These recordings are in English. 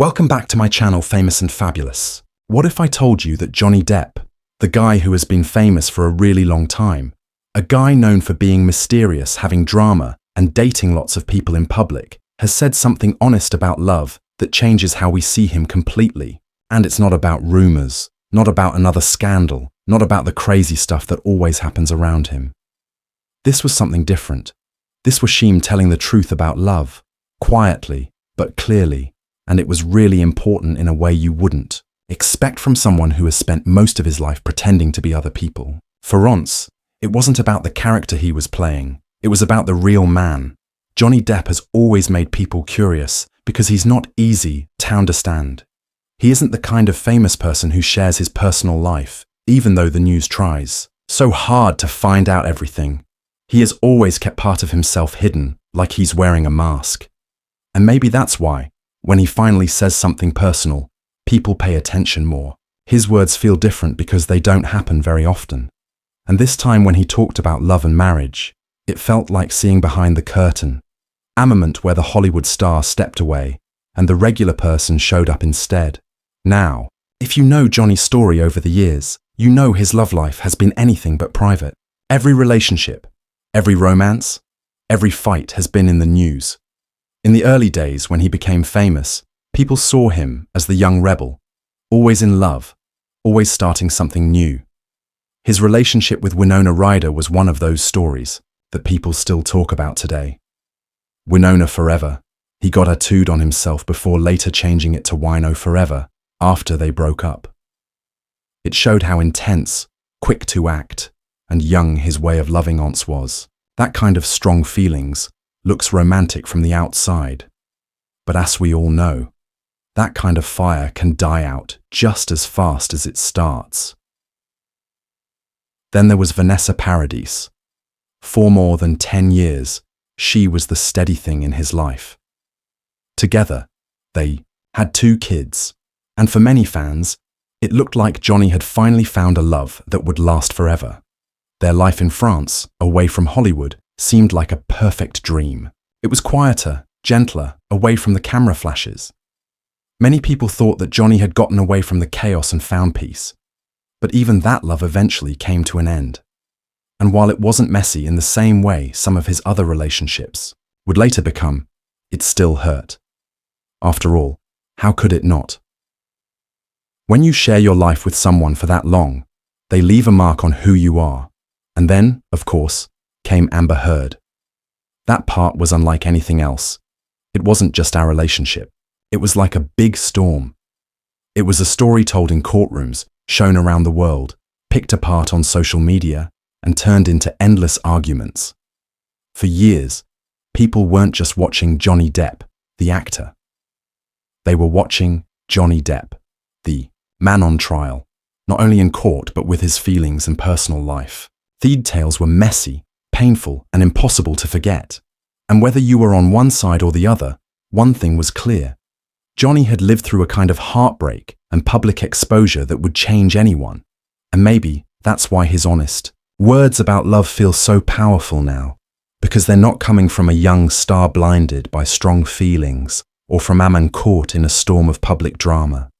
Welcome back to my channel, Famous and Fabulous. What if I told you that Johnny Depp, the guy who has been famous for a really long time, a guy known for being mysterious, having drama, and dating lots of people in public, has said something honest about love that changes how we see him completely? And it's not about rumors, not about another scandal, not about the crazy stuff that always happens around him. This was something different. This was Sheem telling the truth about love, quietly, but clearly, and it was really important in a way you wouldn't expect from someone who has spent most of his life pretending to be other people. For once, it wasn't about the character he was playing, it was about the real man. Johnny Depp has always made people curious because he's not easy to understand. He isn't the kind of famous person who shares his personal life, even though the news tries so hard to find out everything. He has always kept part of himself hidden, like he's wearing a mask. And maybe that's why, when he finally says something personal, people pay attention more. His words feel different because they don't happen very often. And this time when he talked about love and marriage, it felt like seeing behind the curtain, a moment where the Hollywood star stepped away and the regular person showed up instead. Now, if you know Johnny's story over the years, you know his love life has been anything but private. Every relationship, every romance, every fight has been in the news. In the early days when he became famous, people saw him as the young rebel, always in love, always starting something new. His relationship with Winona Ryder was one of those stories that people still talk about today. Winona Forever. He got tattooed on himself before later changing it to Wino Forever after they broke up. It showed how intense, quick to act, and young his way of loving once was. That kind of strong feelings looks romantic from the outside. But as we all know, that kind of fire can die out just as fast as it starts. Then there was Vanessa Paradis. For more than 10 years, she was the steady thing in his life. Together, they had 2 kids, and for many fans, it looked like Johnny had finally found a love that would last forever. Their life in France, away from Hollywood, seemed like a perfect dream. It was quieter, gentler, away from the camera flashes. Many people thought that Johnny had gotten away from the chaos and found peace. But even that love eventually came to an end. And while it wasn't messy in the same way some of his other relationships would later become, it still hurt. After all, how could it not? When you share your life with someone for that long, they leave a mark on who you are. And then, of course, came Amber Heard. That part was unlike anything else. It wasn't just our relationship. It was like a big storm. It was a story told in courtrooms, shown around the world, picked apart on social media, and turned into endless arguments. For years, people weren't just watching Johnny Depp, the actor. They were watching Johnny Depp, the man on trial, not only in court but with his feelings and personal life. The details were messy, painful, and impossible to forget. And whether you were on one side or the other, one thing was clear. Johnny had lived through a kind of heartbreak and public exposure that would change anyone. And maybe that's why his honest words about love feel so powerful now, because they're not coming from a young star blinded by strong feelings or from a man caught in a storm of public drama.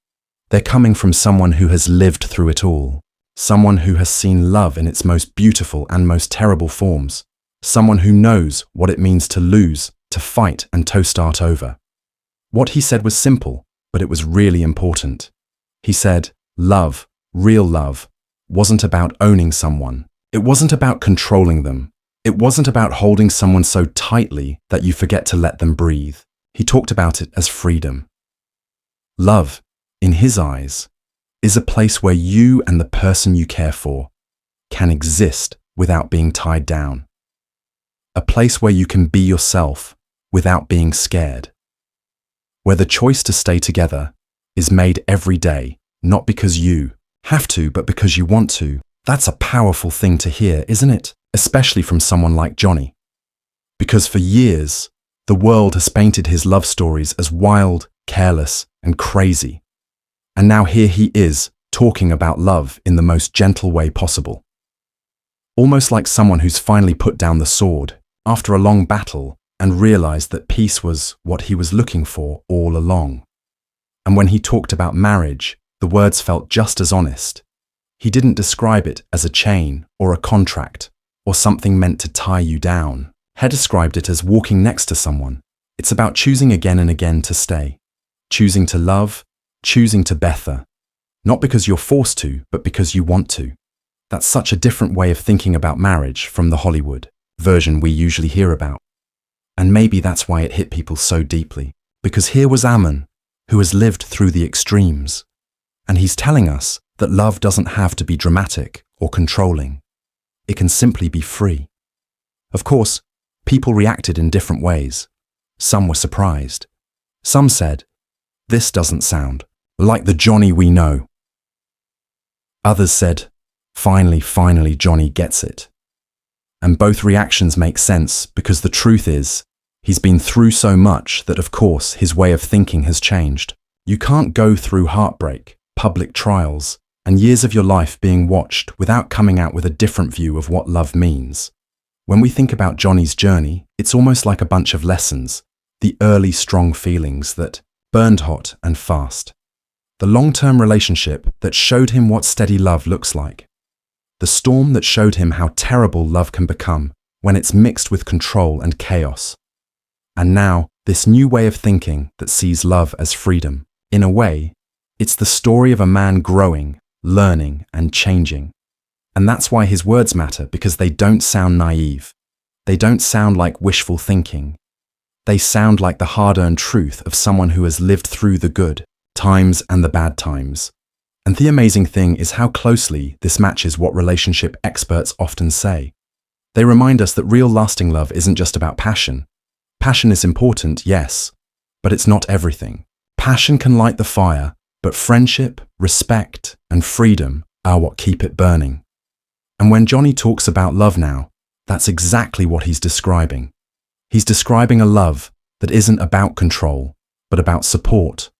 They're coming from someone who has lived through it all, someone who has seen love in its most beautiful and most terrible forms, someone who knows what it means to lose, to fight, and to start over. What he said was simple, but it was really important. He said, love, real love, wasn't about owning someone. It wasn't about controlling them. It wasn't about holding someone so tightly that you forget to let them breathe. He talked about it as freedom. Love, in his eyes, is a place where you and the person you care for can exist without being tied down. A place where you can be yourself without being scared. Where the choice to stay together is made every day, not because you have to, but because you want to. That's a powerful thing to hear, isn't it? Especially from someone like Johnny. Because for years, the world has painted his love stories as wild, careless, and crazy. And now here he is, talking about love in the most gentle way possible. Almost like someone who's finally put down the sword after a long battle and realized that peace was what he was looking for all along. And when he talked about marriage, the words felt just as honest. He didn't describe it as a chain or a contract or something meant to tie you down. He described it as walking next to someone. It's about choosing again and again to stay, choosing to love, choosing to better, not because you're forced to, but because you want to. That's such a different way of thinking about marriage from the Hollywood version we usually hear about. And maybe that's why it hit people so deeply, because here was Ammon, who has lived through the extremes, and he's telling us that love doesn't have to be dramatic or controlling. It can simply be free. Of course, people reacted in different ways. Some were surprised. Some said, "This doesn't sound like the Johnny we know." Others said, Finally, Johnny gets it." And both reactions make sense because the truth is, he's been through so much that of course his way of thinking has changed. You can't go through heartbreak, public trials, and years of your life being watched without coming out with a different view of what love means. When we think about Johnny's journey, it's almost like a bunch of lessons, the early strong feelings that burned hot and fast, the long-term relationship that showed him what steady love looks like, the storm that showed him how terrible love can become when it's mixed with control and chaos, and now this new way of thinking that sees love as freedom. In a way, it's the story of a man growing, learning, and changing. And that's why his words matter, because they don't sound naive. They don't sound like wishful thinking. They sound like the hard-earned truth of someone who has lived through the good times and the bad times. And the amazing thing is how closely this matches what relationship experts often say. They remind us that real lasting love isn't just about passion. Passion is important, yes, but it's not everything. Passion can light the fire, but friendship, respect, and freedom are what keep it burning. And when Johnny talks about love now, that's exactly what he's describing. He's describing a love that isn't about control, but about support.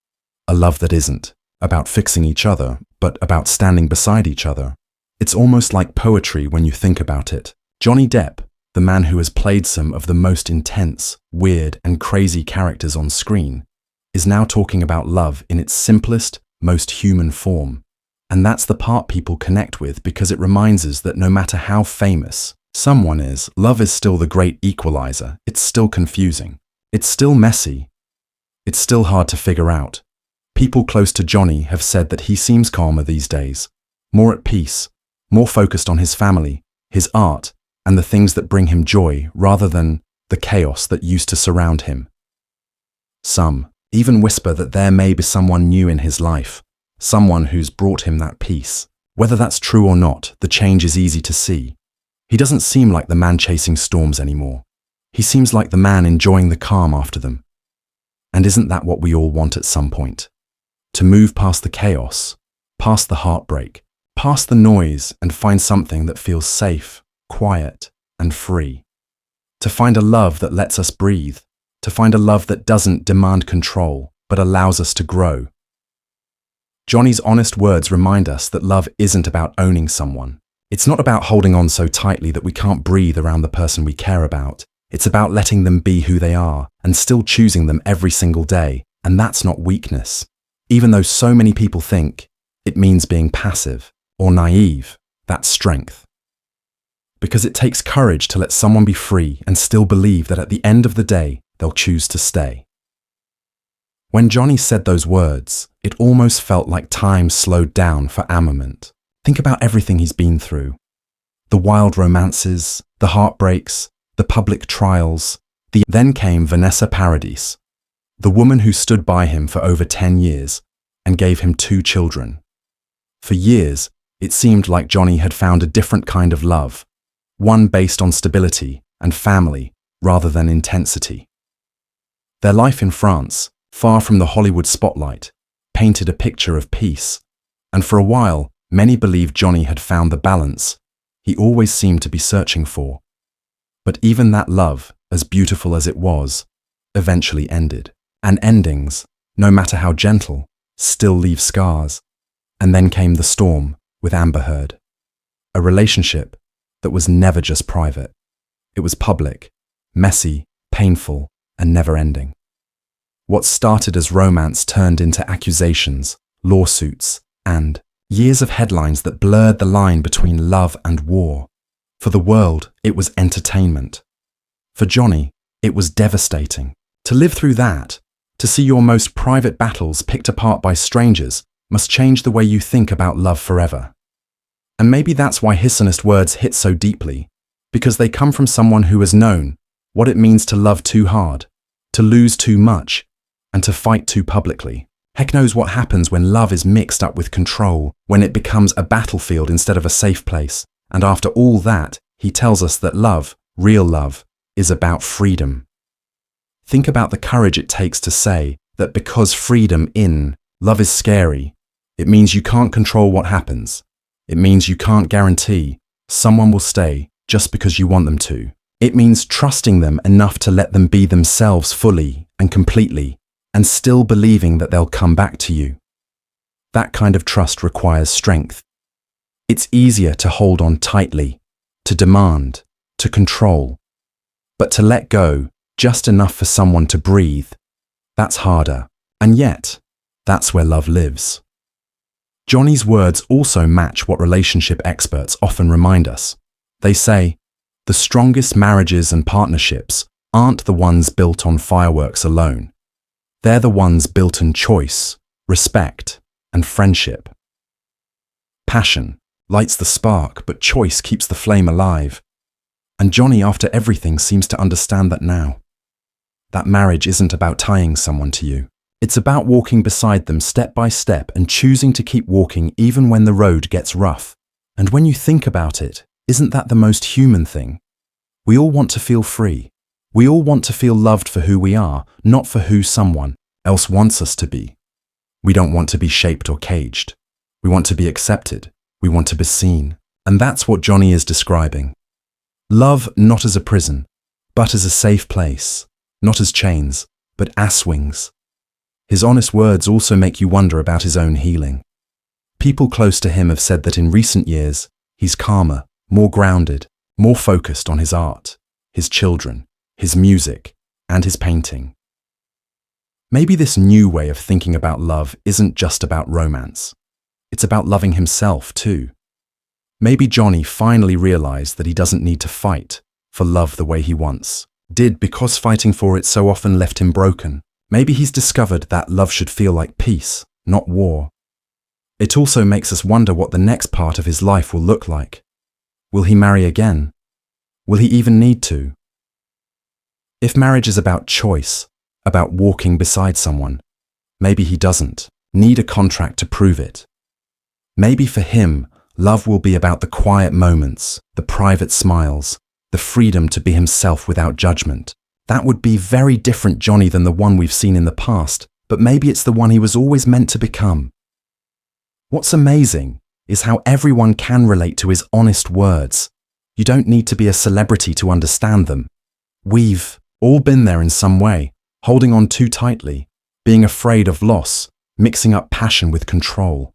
A love that isn't about fixing each other, but about standing beside each other. It's almost like poetry when you think about it. Johnny Depp, the man who has played some of the most intense, weird, and crazy characters on screen, is now talking about love in its simplest, most human form. And that's the part people connect with because it reminds us that no matter how famous someone is, love is still the great equalizer. It's still confusing. It's still messy. It's still hard to figure out. People close to Johnny have said that he seems calmer these days, more at peace, more focused on his family, his art, and the things that bring him joy rather than the chaos that used to surround him. Some even whisper that there may be someone new in his life, someone who's brought him that peace. Whether that's true or not, the change is easy to see. He doesn't seem like the man chasing storms anymore. He seems like the man enjoying the calm after them. And isn't that what we all want at some point? To move past the chaos, past the heartbreak, past the noise and find something that feels safe, quiet, and free. To find a love that lets us breathe. To find a love that doesn't demand control, but allows us to grow. Johnny's honest words remind us that love isn't about owning someone. It's not about holding on so tightly that we can't breathe around the person we care about. It's about letting them be who they are and still choosing them every single day. And that's not weakness. Even though so many people think it means being passive or naive, that's strength. Because it takes courage to let someone be free and still believe that at the end of the day, they'll choose to stay. When Johnny said those words, it almost felt like time slowed down for Ammon. Think about everything he's been through. The wild romances, the heartbreaks, the public trials. Then came Vanessa Paradis, the woman who stood by him for over 10 years and gave him 2 children. For years, it seemed like Johnny had found a different kind of love, one based on stability and family rather than intensity. Their life in France, far from the Hollywood spotlight, painted a picture of peace, and for a while, many believed Johnny had found the balance he always seemed to be searching for. But even that love, as beautiful as it was, eventually ended. And endings, no matter how gentle, still leave scars. And then came the storm with Amber Heard. A relationship that was never just private. It was public, messy, painful, and never-ending. What started as romance turned into accusations, lawsuits, and years of headlines that blurred the line between love and war. For the world, it was entertainment. For Johnny, it was devastating. To live through that, to see your most private battles picked apart by strangers, must change the way you think about love forever. And maybe that's why his honest words hit so deeply, because they come from someone who has known what it means to love too hard, to lose too much, and to fight too publicly. Heck knows what happens when love is mixed up with control, when it becomes a battlefield instead of a safe place. And after all that, he tells us that love, real love, is about freedom. Think about the courage it takes to say that because freedom in love is scary, it means you can't control what happens. It means you can't guarantee someone will stay just because you want them to. It means trusting them enough to let them be themselves fully and completely, and still believing that they'll come back to you. That kind of trust requires strength. It's easier to hold on tightly, to demand, to control. But to let go just enough for someone to breathe, that's harder. And yet, that's where love lives. Johnny's words also match what relationship experts often remind us. They say, the strongest marriages and partnerships aren't the ones built on fireworks alone. They're the ones built on choice, respect, and friendship. Passion lights the spark, but choice keeps the flame alive. And Johnny, after everything, seems to understand that now. That marriage isn't about tying someone to you. It's about walking beside them step by step and choosing to keep walking even when the road gets rough. And when you think about it, isn't that the most human thing? We all want to feel free. We all want to feel loved for who we are, not for who someone else wants us to be. We don't want to be shaped or caged. We want to be accepted. We want to be seen. And that's what Johnny is describing. Love not as a prison, but as a safe place. Not as chains, but as wings. His honest words also make you wonder about his own healing. People close to him have said that in recent years, he's calmer, more grounded, more focused on his art, his children, his music, and his painting. Maybe this new way of thinking about love isn't just about romance. It's about loving himself too. Maybe Johnny finally realized that he doesn't need to fight for love the way he once did, because fighting for it so often left him broken. Maybe he's discovered that love should feel like peace, not war. It also makes us wonder what the next part of his life will look like. Will he marry again? Will he even need to? If marriage is about choice, about walking beside someone, maybe he doesn't need a contract to prove it. Maybe for him, love will be about the quiet moments, the private smiles, the freedom to be himself without judgment. That would be very different Johnny than the one we've seen in the past, but maybe it's the one he was always meant to become. What's amazing is how everyone can relate to his honest words. You don't need to be a celebrity to understand them. We've all been there in some way, holding on too tightly, being afraid of loss, mixing up passion with control.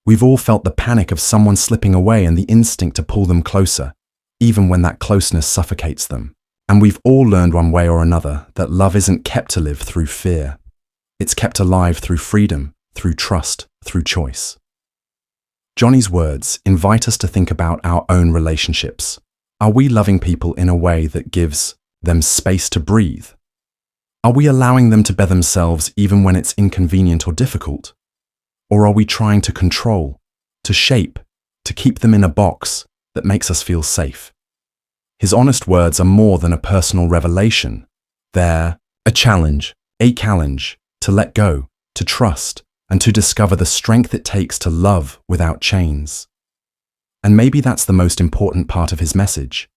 We've all felt the panic of someone slipping away and the instinct to pull them closer, even when that closeness suffocates them. And we've all learned one way or another that love isn't kept to live through fear. It's kept alive through freedom, through trust, through choice. Johnny's words invite us to think about our own relationships. Are we loving people in a way that gives them space to breathe? Are we allowing them to be themselves even when it's inconvenient or difficult? Or are we trying to control, to shape, to keep them in a box that makes us feel safe? His honest words are more than a personal revelation. They're a challenge to let go, to trust, and to discover the strength it takes to love without chains. And maybe that's the most important part of his message,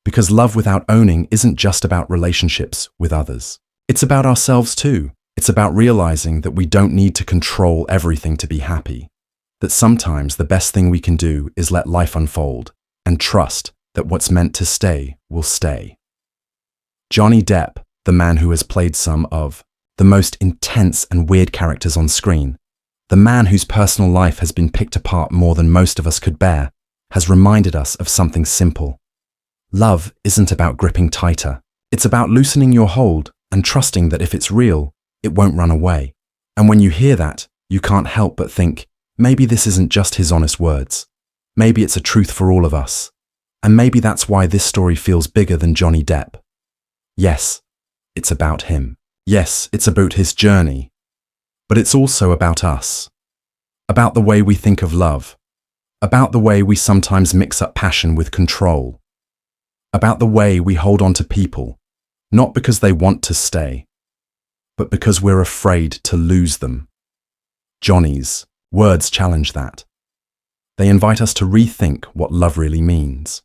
because love without owning isn't just about relationships with others. It's about ourselves too. It's about realizing that we don't need to control everything to be happy, that sometimes the best thing we can do is let life unfold and trust that what's meant to stay will stay. Johnny Depp, the man who has played some of the most intense and weird characters on screen, the man whose personal life has been picked apart more than most of us could bear, has reminded us of something simple. Love isn't about gripping tighter. It's about loosening your hold and trusting that if it's real, It won't run away. And when you hear that, you can't help but think, maybe this isn't just his honest words. Maybe it's a truth for all of us. And maybe that's why this story feels bigger than Johnny Depp. Yes, it's about him. Yes, it's about his journey. But it's also about us. About the way we think of love. About the way we sometimes mix up passion with control. About the way we hold on to people, not because they want to stay, but because we're afraid to lose them. Johnny's words challenge that. They invite us to rethink what love really means.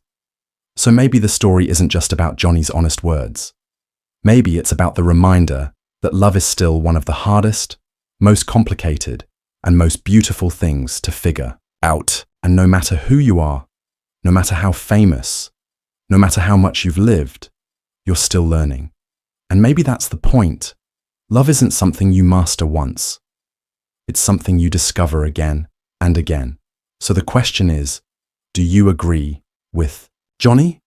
So maybe the story isn't just about Johnny's honest words. Maybe it's about the reminder that love is still one of the hardest, most complicated, and most beautiful things to figure out. And no matter who you are, no matter how famous, no matter how much you've lived, you're still learning. And maybe that's the point. Love isn't something you master once. It's something you discover again and again. So the question is, do you agree with Johnny?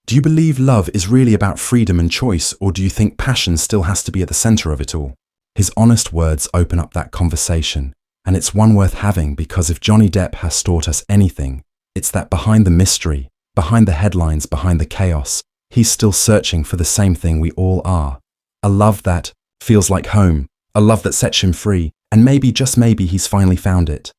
Do you believe love is really about freedom and choice, or do you think passion still has to be at the center of it all? His honest words open up that conversation, and it's one worth having because if Johnny Depp has taught us anything, it's that behind the mystery, behind the headlines, behind the chaos, he's still searching for the same thing we all are. A love that feels like home, a love that sets him free, and maybe, just maybe, he's finally found it.